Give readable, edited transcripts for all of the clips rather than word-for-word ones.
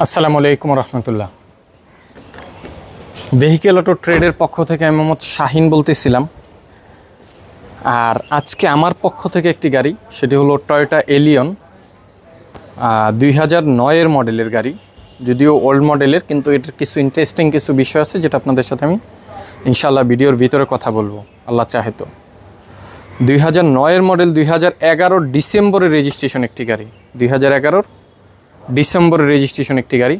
আসসালামু আলাইকুম রহমতুল্লাহ। Vehicle auto ট্রেডের পক্ষ থেকে আমি মোহাম্মদ শাহিন বলতেছিলাম। আর আজকে আমার পক্ষ থেকে একটি গাড়ি, সেটি হলো টয়োটা এলিয়ন 2009-এর মডেলের গাড়ি। যদিও ওল্ড মডেলের, কিন্তু এটার কিছু ইন্টারেস্টিং কিছু বিষয় আছে যেটা আপনাদের সাথে আমি ইনশাআল্লাহ ভিডিওর ভিতরে কথা বলবো, আল্লাহ চাহে তো। 2009-এর মডেল, 2011 ডিসেম্বরে রেজিস্ট্রেশন একটি গাড়ি, 2011 ডিসেম্বরের রেজিস্ট্রেশন একটি গাড়ি।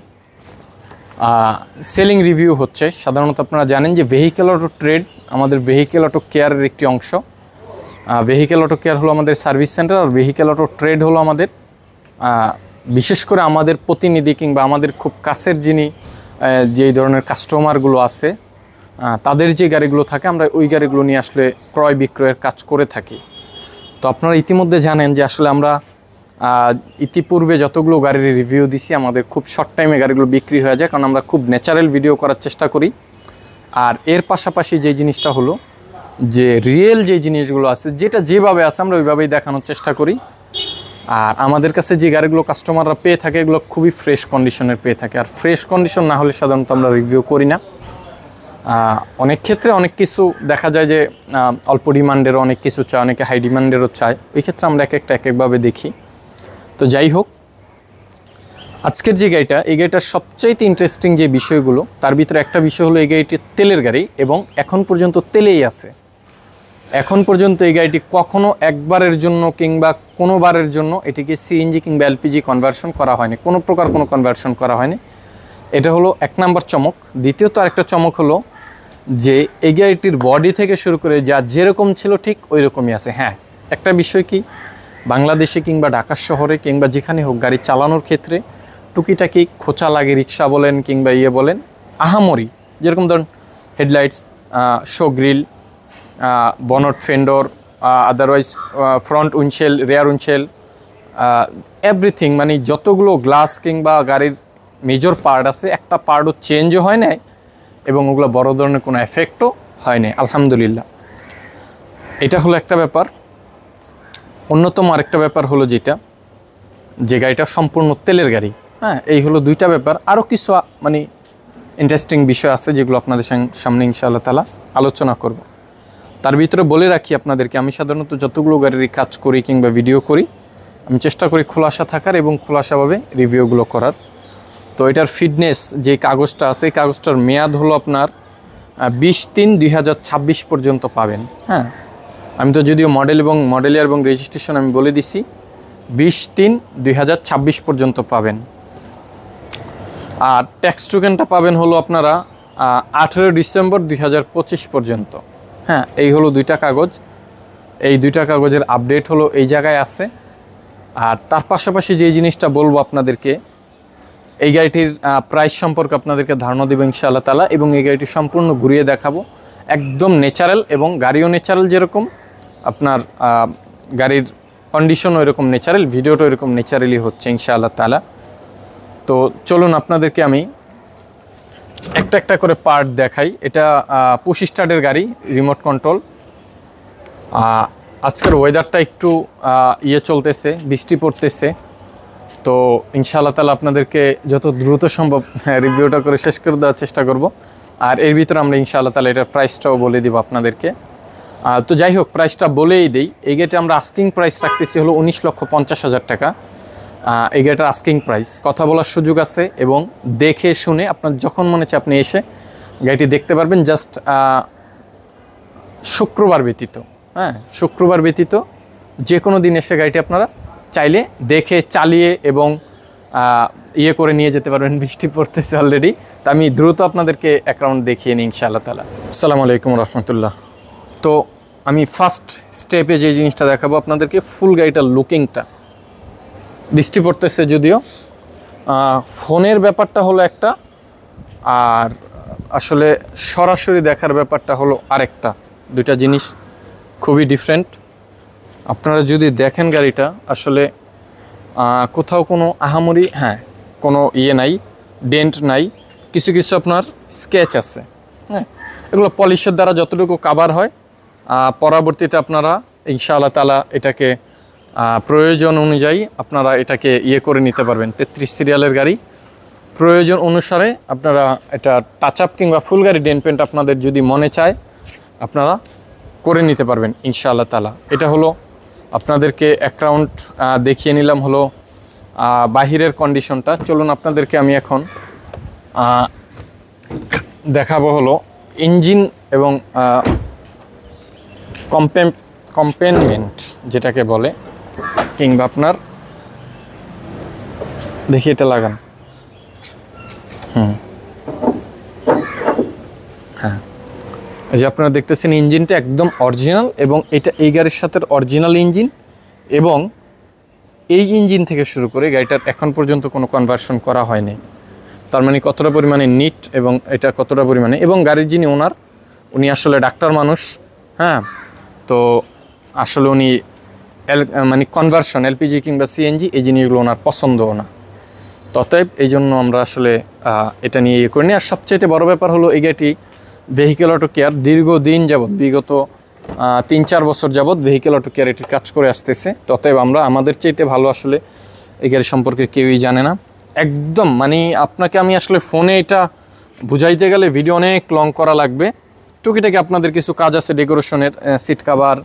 সেলিং রিভিউ হচ্ছে। সাধারণত আপনারা জানেন যে ভেহিকেল অটো ট্রেড আমাদের ভেহিকেল অটো কেয়ারের একটি অংশ। ভেহিকেল অটো কেয়ার হলো আমাদের সার্ভিস সেন্টার, আর ভেহিকেল অটো ট্রেড হলো আমাদের বিশেষ করে আমাদের প্রতিনিধি কিংবা আমাদের খুব কাছের যিনি যেই ধরনের কাস্টমারগুলো আছে তাদের যে গাড়িগুলো থাকে, আমরা ওই গাড়িগুলো নিয়ে আসলে ক্রয় বিক্রয়ের কাজ করে থাকি। তো আপনারা ইতিমধ্যে জানেন যে আসলে আমরা ইতিপূর্বে যতগুলো গাড়ির রিভিউ দিছি, আমাদের খুব শর্ট টাইমে গাড়িগুলো বিক্রি হয়ে যায়, কারণ আমরা খুব ন্যাচারাল ভিডিও করার চেষ্টা করি। আর এর পাশাপাশি যে জিনিসটা হলো যে রিয়েল যে জিনিসগুলো আছে, যেটা যেভাবে আছে আমরা ওইভাবেই দেখানোর চেষ্টা করি। আর আমাদের কাছে যে গাড়িগুলো কাস্টমাররা পেয়ে থাকে, এগুলো খুবই ফ্রেশ কন্ডিশনের পেয়ে থাকে। আর ফ্রেশ কন্ডিশন না হলে সাধারণত আমরা রিভিউ করি না। অনেক ক্ষেত্রে অনেক কিছু দেখা যায় যে অল্প ডিমান্ডেরও অনেক কিছু চায়, অনেকে হাই ডিমান্ডেরও চায়। ওই ক্ষেত্রে আমরা একভাবে দেখি। তো যাই হোক, আজকের যে গাড়িটা, এই গাড়িটার সবচাইতে ইন্টারেস্টিং যে বিষয়গুলো, তার ভিতরে একটা বিষয় হলো এই গাড়িটি তেলের গাড়ি এবং এখন পর্যন্ত তেলেই আছে। এখন পর্যন্ত এই গাড়িটি কখনো একবারের জন্য কিংবা কোনো বারের জন্য এটিকে সিএনজি কিংবা এলপিজি কনভার্সন করা হয়নি, কোনো প্রকার কোনো কনভার্সন করা হয়নি। এটা হলো এক নাম্বার চমক। দ্বিতীয়ত আরেকটা চমক হলো যে এই গাড়িটির বডি থেকে শুরু করে যা যেরকম ছিল ঠিক ওই রকমই আছে। হ্যাঁ, একটা বিষয় কি, বাংলাদেশে কিংবা ঢাকা শহরে কিংবা যেখানে হোক গাড়ি চালানোর ক্ষেত্রে টুকিটাকি খোঁচা লাগে, রিক্সা বলেন কিংবা বলেন, আহামরি, যেরকম ধরুন headlights, show grille, bonnet fender, otherwise front windshield, rear windshield, everything, মানে যতগুলো গ্লাস কিংবা গাড়ির মেজর পার্ট আছে, একটা পার্টও চেঞ্জও হয় না এবং ওগুলো বড় ধরনের কোনো এফেক্টও হয় না, আলহামদুলিল্লাহ। এটা হলো একটা ব্যাপার। অন্যতম আরেকটা ব্যাপার হলো যেটা, যে গাড়িটা সম্পূর্ণ তেলের গাড়ি। হ্যাঁ, এই হলো দুইটা ব্যাপার। আরও কিছু মানে ইন্টারেস্টিং বিষয় আছে যেগুলো আপনাদের সামনে ইনশাআল্লাহ তাআলা আলোচনা করব। তার ভিতরে বলে রাখি আপনাদেরকে, আমি সাধারণত যতগুলো গাড়ির কাজ করি কিংবা ভিডিও করি, আমি চেষ্টা করি খোলাসা থাকার এবং খোলাসাভাবে রিভিউগুলো করার। তো এটার ফিটনেস যে কাগজটা আছে, এই কাগজটার মেয়াদ হলো আপনার 20/3/2026 পর্যন্ত পাবেন। হ্যাঁ, আমি তো যদিও মডেল ইয়ার এবং রেজিস্ট্রেশন আমি বলে দিছি, 20/3/2026 পর্যন্ত পাবেন। আর ট্যাক্স টোকেনটা পাবেন হলো আপনারা 18 ডিসেম্বর 2025 পর্যন্ত। হ্যাঁ, এই হলো দুইটা কাগজ। এই দুইটা কাগজের আপডেট হলো এই জায়গায় আছে। আর তার পাশাপাশি যে জিনিসটা বলবো আপনাদেরকে, এই গাড়িটির প্রাইস সম্পর্কে আপনাদেরকে ধারণা দেবো ইনশাআল্লাহ তাআলা, এবং এই গাড়িটি সম্পূর্ণ ঘুরিয়ে দেখাবো। একদম ন্যাচারাল, এবং গাড়িও ন্যাচারাল, যেরকম আপনার গাড়ির কন্ডিশনও এরকম ন্যাচারাল, ভিডিওটাও এরকম ন্যাচারালি হচ্ছে ইনশাআল্লাহ তাআলা। তো চলুন আপনাদেরকে আমি একটা করে পার্ট দেখাই। এটা পুশ স্টার্টের গাড়ি, রিমোট কন্ট্রোল। আজকের ওয়েদারটা একটু চলতেছে, বৃষ্টি পড়তেছে। তো ইনশাআল্লাহ তাআলা আপনাদেরকে যত দ্রুত সম্ভব রিভিউটা করে শেষ করে দেওয়ার চেষ্টা করব। আর এর ভিতরে আমরা ইনশাআল্লাহ তাআলা এটার প্রাইসটাও বলে দিব আপনাদেরকে। তো যাই হোক, প্রাইসটা বলেই দেই। এই গাড়িটা আমরা আস্কিং প্রাইস রাখতেছি হলো 19,50,000 টাকা। এই গাড়িটার আস্কিং প্রাইস, কথা বলার সুযোগ আছে এবং দেখে শুনে আপনার যখন মনে হচ্ছে আপনি এসে গাড়িটি দেখতে পারবেন। জাস্ট শুক্রবার ব্যতীত, হ্যাঁ, শুক্রবার ব্যতীত যে কোনো দিন এসে গাড়িটি আপনারা চাইলে দেখে চালিয়ে এবং করে নিয়ে যেতে পারবেন। বৃষ্টি পড়তেছে অলরেডি, তো আমি দ্রুত আপনাদেরকে এক রাউন্ড দেখিয়ে নিই ইনশাআল্লাহ তাআলা। আসসালামু আলাইকুম রহমতুল্লাহ। তো আমি ফার্স্ট স্টেপে যে জিনিসটা দেখাবো আপনাদেরকে, ফুল গাড়িটার লুকিংটা। বৃষ্টি পড়তেছে যদিও, ফোনের ব্যাপারটা হলো একটা, আর আসলে সরাসরি দেখার ব্যাপারটা হলো আরেকটা। দুইটা জিনিস খুবই ডিফারেন্ট। আপনারা যদি দেখেন গাড়িটা, আসলে কোথাও কোনো আহামরি, হ্যাঁ, কোনো নাই, ডেন্ট নাই, কিছু কিছু আপনার স্কেচ আছে। হ্যাঁ, এগুলো পলিশের দ্বারা যতটুকু কাভার হয়, পরবর্তীতে আপনারা ইনশাআল্লাহ তাআলা এটাকে প্রয়োজন অনুযায়ী আপনারা এটাকে করে নিতে পারবেন। 33 সিরিয়ালের গাড়ি, প্রয়োজন অনুসারে আপনারা এটা টাচ আপ কিংবা ফুল গাড়ি ডেন্ট পেন্ট আপনাদের যদি মনে চায় আপনারা করে নিতে পারবেন ইনশাআল্লাহ তাআলা। এটা হলো আপনাদেরকে এক রাউন্ড দেখিয়ে নিলাম হলো বাহিরের কন্ডিশনটা। চলুন আপনাদেরকে আমি এখন দেখাবো হলো ইঞ্জিন এবং কম্পেনমেন্ট যেটাকে বলে, কিংবা আপনার দেখি এটা লাগান। হ্যাঁ, এই যে আপনারা দেখতেছেন ইঞ্জিনটা একদম অরিজিনাল, এবং এটা এই গাড়ির সাথে অরিজিনাল ইঞ্জিন, এবং এই ইঞ্জিন থেকে শুরু করে গাড়িটার এখন পর্যন্ত কোনো কনভার্সন করা হয়নি। তার মানে কতটা পরিমাণে নিট এবং এটা কতটা পরিমাণে, এবং গাড়ির যিনি ওনার উনি আসলে ডাক্তার মানুষ। হ্যাঁ, তো আসলে উনি মানে কনভার্সন এলপিজি কিংবা সিএনজি এই জিনিসগুলো ওনার পছন্দও না, ততএব এই জন্য আমরা আসলে এটা নিয়ে ইয়ে করিনি। আর সবচেয়ে বড় ব্যাপার হলো এই গাড়িটি ভেহিকেল অটো কেয়ার দীর্ঘদিন যাবৎ, বিগত 3-4 বছর যাবৎ ভেহিকেল অটো কেয়ার এটির কাজ করে আসতেছে। ততএব আমরা আমাদের চাইতে ভালো আসলে এই গাড়ি সম্পর্কে কেউই জানে না একদম। মানে আপনাকে আমি আসলে ফোনে এটা বুঝাইতে গেলে ভিডিও অনেক লং করা লাগবে। টুকিটাকি আপনাদের কিছু কাজ আছে ডেকোরেশনের, সিট কাভার,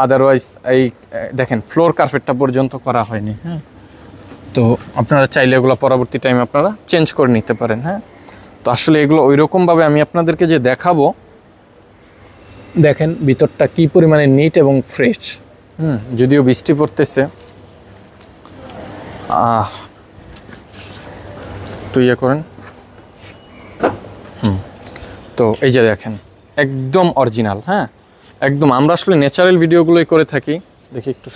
আদারওয়াইজ এই দেখেন ফ্লোর কার্পেটটা পর্যন্ত করা হয়নি। হ্যাঁ, তো আপনারা চাইলে এগুলো পরবর্তী টাইমে আপনারা চেঞ্জ করে নিতে পারেন। হ্যাঁ, তো আসলে এগুলো ওই রকমভাবে আমি আপনাদেরকে যে দেখাবো, দেখেন ভিতরটা কি পরিমাণে নিট এবং ফ্রেশ। যদিও বৃষ্টি পড়তেছে, একটু ইয়ে করেন। তো এই যে দেখেন একদম অরিজিনাল। হ্যাঁ, একদম আমরা আসলে ন্যাচারাল ভিডিওগুলোই করে থাকি। দেখি একটু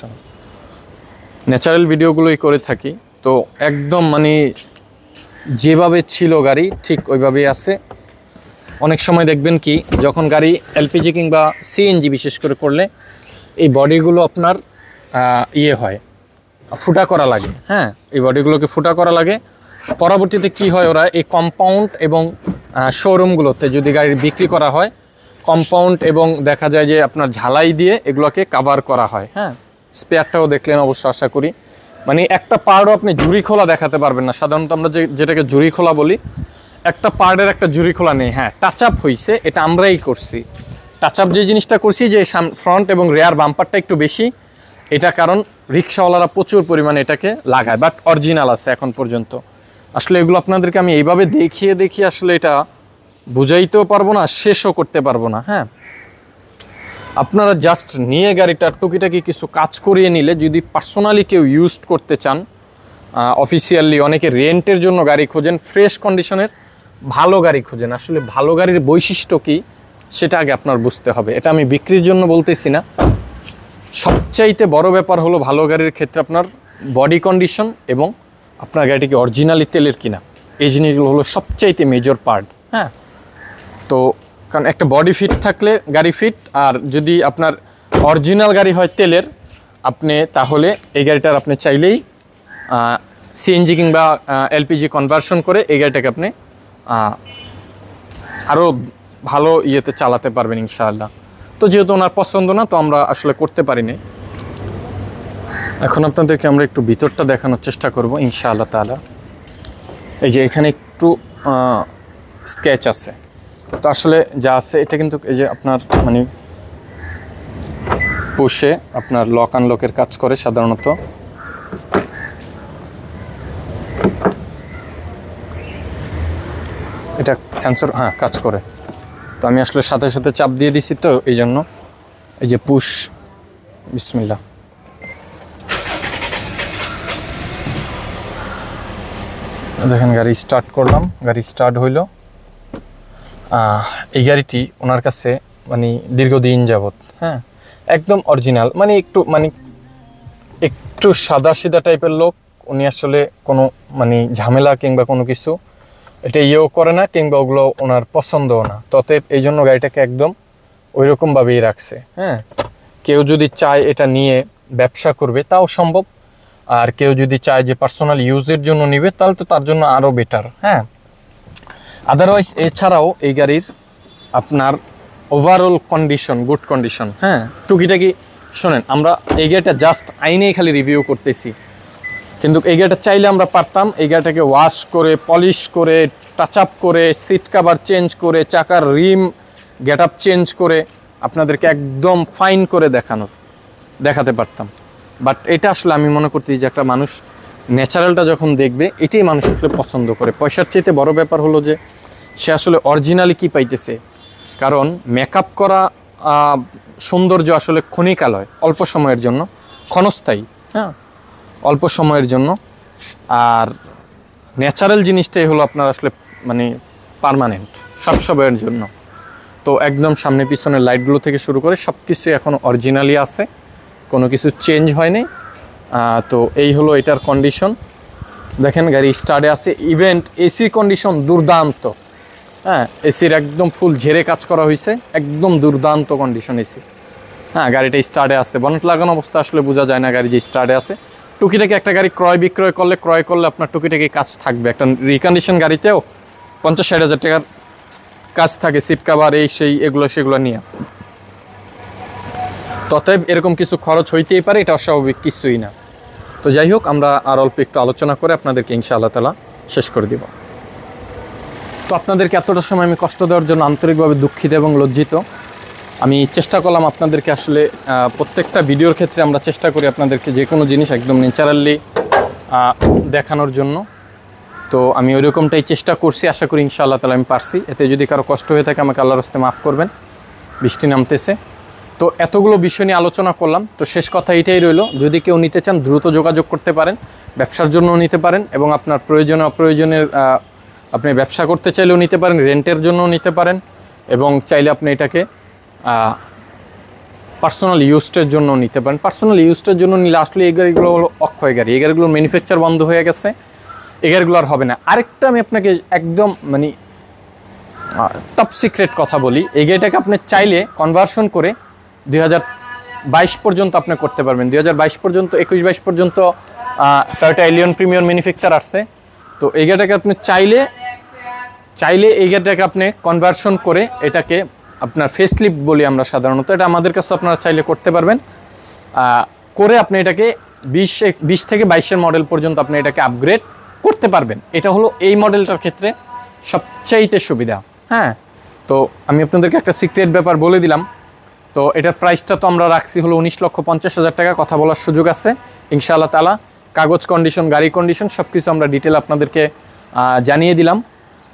ন্যাচারাল ভিডিওগুলোই করে থাকি। তো একদম মানে যেভাবে ছিল গাড়ি ঠিক ওইভাবেই আছে। অনেক সময় দেখবেন কি যখন গাড়ি এলপিজি কিংবা সিএনজি বিশেষ করে করলে এই বডিগুলো আপনার ইয়ে হয়, ফুটা করা লাগে। হ্যাঁ, এই বডিগুলোকে ফুটা করা লাগে। পরবর্তীতে কি হয়, ওরা এই কম্পাউন্ড এবং শোরুমগুলোতে যদি গাড়ি বিক্রি করা হয়, কম্পাউন্ড এবং দেখা যায় যে আপনার ঝালাই দিয়ে এগুলোকে কাভার করা হয়। হ্যাঁ, স্পেয়ারটাও দেখলেন অবশ্য আশা করি। মানে একটা পার্টও আপনি জুড়ি খোলা দেখাতে পারবেন না। সাধারণত আমরা যেটাকে জুড়ি খোলা বলি, একটা পার্টের একটা জুড়ি খোলা নেই। হ্যাঁ, টাচ আপ হয়েছে, এটা আমরাই করছি। টাচ আপ যে জিনিসটা করছি যে ফ্রন্ট এবং রেয়ার বাম্পারটা একটু বেশি, এটা কারণ রিক্সাওয়ালারা প্রচুর পরিমাণে এটাকে লাগায়, বাট অরিজিনাল আছে এখন পর্যন্ত। আসলে এগুলো আপনাদেরকে আমি এইভাবে দেখিয়ে আসলে এটা বুঝাইতেও পারবো না, শেষও করতে পারবো না। হ্যাঁ, আপনারা জাস্ট নিয়ে গাড়িটার টুকিটাকি কিছু কাজ করিয়ে নিলে, যদি পার্সোনালি কেউ ইউজ করতে চান, অফিসিয়ালি অনেকে রেন্টের জন্য গাড়ি খোঁজেন, ফ্রেশ কন্ডিশনের ভালো গাড়ি খোঁজেন। আসলে ভালো গাড়ির বৈশিষ্ট্য কী সেটা আগে আপনার বুঝতে হবে। এটা আমি বিক্রির জন্য বলতেছি না। সবচাইতে বড় ব্যাপার হলো ভালো গাড়ির ক্ষেত্রে আপনার বডি কন্ডিশন এবং আপনার গাড়িটিকে অরিজিনালি তেলের কিনা, এই জিনিসগুলো হলো সবচাইতে মেজর পার্ট। হ্যাঁ, তো কারণ একটা বডি ফিট থাকলে গাড়ি ফিট, আর যদি আপনার অরিজিনাল গাড়ি হয় তেলের, আপনি তাহলে এই গাড়িটার আপনি চাইলেই সিএনজি কিংবা এলপিজি কনভার্সন করে এই গাড়িটাকে আপনি আরও ভালো ইয়েতে চালাতে পারবেন ইনশাআল্লাহ। তো যেহেতু ওনার পছন্দ না, তো আমরা আসলে করতে পারিনি। এখন আপনাদেরকে আমরা একটু ভিতরটা দেখানোর চেষ্টা করব ইনশাআল্লাহ তাআলা। এই যে এখানে একটু স্কেচ আছে, তো আসলে যা আছে এটা কিন্তু এই যে আপনার মানে পুশে আপনার লক আনলকের কাজ করে সাধারণত। এটা সেন্সর, হ্যাঁ, কাজ করে। তো আমি আসলে সাথে সাথে চাপ দিয়ে দিছি, তো এই জন্য এই যে পুশ। বিসমিল্লাহ। দেখেন গাড়ি স্টার্ট করলাম, গাড়ি স্টার্ট হইল। এই গাড়িটি ওনার কাছে মানে দীর্ঘদিন যাবত, হ্যাঁ, একদম অরিজিনাল। মানে একটু সাদা সিধা টাইপের লোক উনি, আসলে কোনো মানে ঝামেলা কিংবা কোনো কিছু এটা ইয়েও করে না, কিংবা ওগুলো ওনার পছন্দও না। ততএব এই জন্য গাড়িটাকে একদম ওই রকমভাবেই রাখছে। হ্যাঁ, কেউ যদি চায় এটা নিয়ে ব্যবসা করবে তাও সম্ভব, আর কেউ যদি চায় যে পার্সোনাল ইউজের জন্য নিবে তাহলে তো তার জন্য আরও বেটার। হ্যাঁ, আদারওয়াইজ এছাড়াও এই গাড়ির আপনার ওভারঅল কন্ডিশন গুড কন্ডিশন। হ্যাঁ, টুকিটাকি শোনেন, আমরা এই গাড়িটা জাস্ট আইনেই খালি রিভিউ করতেছি, কিন্তু এই গাড়িটা চাইলে আমরা পারতাম এই গাড়িটাকে ওয়াশ করে পলিশ করে টাচ আপ করে সিট কাভার চেঞ্জ করে চাকার রিম গেট আপ চেঞ্জ করে আপনাদেরকে একদম ফাইন করে দেখাতে পারতাম। বাট এটা আসলে আমি মনে করতে যে একটা মানুষ ন্যাচারালটা যখন দেখবে এটাই মানুষ আসলে পছন্দ করে। পয়সার চাইতে বড় ব্যাপার হলো যে সে আসলে অরিজিনালি কী পাইতেছে। কারণ মেকআপ করা সৌন্দর্য আসলে ক্ষণিকাল হয়, অল্প সময়ের জন্য, ক্ষণস্থায়ী, হ্যাঁ, অল্প সময়ের জন্য। আর ন্যাচারাল জিনিসটাই হলো আপনার আসলে মানে পার্মানেন্ট, সব সময়ের জন্য। তো একদম সামনে পিছনের লাইটগুলো থেকে শুরু করে সব কিছু এখন অরিজিনালি আছে, কোনো কিছু চেঞ্জ হয়নি। তো এই হলো এটার কন্ডিশন। দেখেন গাড়ি স্টার্টে আছে, ইভেন্ট এসি কন্ডিশন দুর্দান্ত, হ্যাঁ, এসির একদম ফুল ঝেড়ে কাজ করা হয়েছে, একদম দুর্দান্ত কন্ডিশন এসি। হ্যাঁ, গাড়িটা স্টার্টে আসছে, বনেট লাগানো অবস্থা আসলে বোঝা যায় না গাড়ি যে স্টার্টে আছে। টুকিটাকি একটা গাড়ি ক্রয় করলে আপনার টুকিটাকি কাজ থাকবে। একটা রিকন্ডিশন গাড়িতেও 50-60 হাজার টাকার কাজ থাকে, সিট কাভার এই সেই সেগুলো নিয়ে। ততএব এরকম কিছু খরচ হইতেই পারে, এটা অস্বাভাবিক কিছুই না। তো যাই হোক, আমরা আর অল্প একটু আলোচনা করে আপনাদেরকে ইনশাআল্লাহ তাআলা শেষ করে দিব। তো আপনাদেরকে এতটা সময় আমি কষ্ট দেওয়ার জন্য আন্তরিকভাবে দুঃখিত এবং লজ্জিত। আমি চেষ্টা করলাম আপনাদেরকে আসলে প্রত্যেকটা ভিডিওর ক্ষেত্রে আমরা চেষ্টা করি আপনাদেরকে যে কোনো জিনিস একদম ন্যাচারালি দেখানোর জন্য। তো আমি ওই রকমটাই চেষ্টা করছি, আশা করি ইনশাআল্লাহ তাআলা আমি পারছি। এতে যদি কারো কষ্ট হয়ে থাকে আমাকে আল্লাহর রাস্তায় মাফ করবেন, বৃষ্টি নামতেছে। তো এতগুলো বিষয় নিয়ে আলোচনা করলাম। তো শেষ কথা এটাই রইলো, যদি কেউ নিতে চান দ্রুত যোগাযোগ করতে পারেন, ব্যবসার জন্যও নিতে পারেন এবং আপনার প্রয়োজনে অপ্রয়োজনের আপনি ব্যবসা করতে চাইলেও নিতে পারেন, রেন্টের জন্যও নিতে পারেন এবং চাইলে আপনি এটাকে পার্সোনাল ইউজের জন্য নিতে পারেন। পার্সোনাল ইউজের জন্য নিলে আসলে এই গাড়িগুলো হলো অক্ষয় গাড়ি, এই গাড়িগুলোর ম্যানুফ্যাকচার বন্ধ হয়ে গেছে, এই গাড়িগুলো আর হবে না। আরেকটা আমি আপনাকে একদম মানে টপ সিক্রেট কথা বলি, এই গাড়িটাকে আপনি চাইলে কনভার্সন করে 2022 পর্যন্ত আপনি করতে পারবেন। 2022 পর্যন্ত 21-22 পর্যন্ত টয়োটা এলিয়ন প্রিমিয়ার ম্যানুফ্যাকচার আসছে। তো এই গাড়িটাকে আপনি চাইলে এই গাড়িটাকে আপনি কনভার্সন করে এটাকে আপনার ফেসলিফট বলি আমরা সাধারণত, এটা আমাদের কাছে আপনারা চাইলে করতে পারবেন। করে আপনি এটাকে 20 থেকে 22-এর মডেল পর্যন্ত আপনি এটাকে আপগ্রেড করতে পারবেন। এটা হলো এই মডেলটার ক্ষেত্রে সবচাইতে সুবিধা। হ্যাঁ, তো আমি আপনাদেরকে একটা সিক্রেট ব্যাপার বলে দিলাম। তো এটার প্রাইসটা তো আমরা রাখছি হলো 19,50,000 টাকা। কথা বলার সুযোগ আছে ইনশাআল্লাহ তাআলা। কাগজ কন্ডিশন, গাড়ি কন্ডিশন সব কিছু আমরা ডিটেল আপনাদেরকে জানিয়ে দিলাম।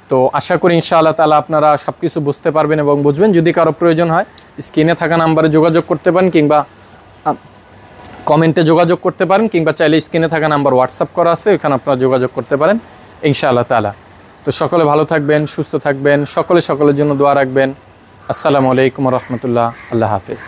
তো আশা করি ইনশাআল্লাহ তাআলা আপনারা সব কিছু বুঝতে পারবেন এবং বুঝবেন। যদি কারো প্রয়োজন হয় স্ক্রিনে থাকা নাম্বারে যোগাযোগ করতে পারেন কিংবা কমেন্টে যোগাযোগ করতে পারেন, কিংবা চাইলে স্ক্রিনে থাকা নাম্বার হোয়াটসঅ্যাপ করা আছে, ওইখানে আপনারা যোগাযোগ করতে পারেন ইনশাআল্লাহ তাআলা। তো সকলে ভালো থাকবেন, সুস্থ থাকবেন, সকলের জন্য দোয়া রাখবেন। আসসালামু আলাইকুম ওয়া রাহমাতুল্লাহ। আল্লাহ হাফেজ।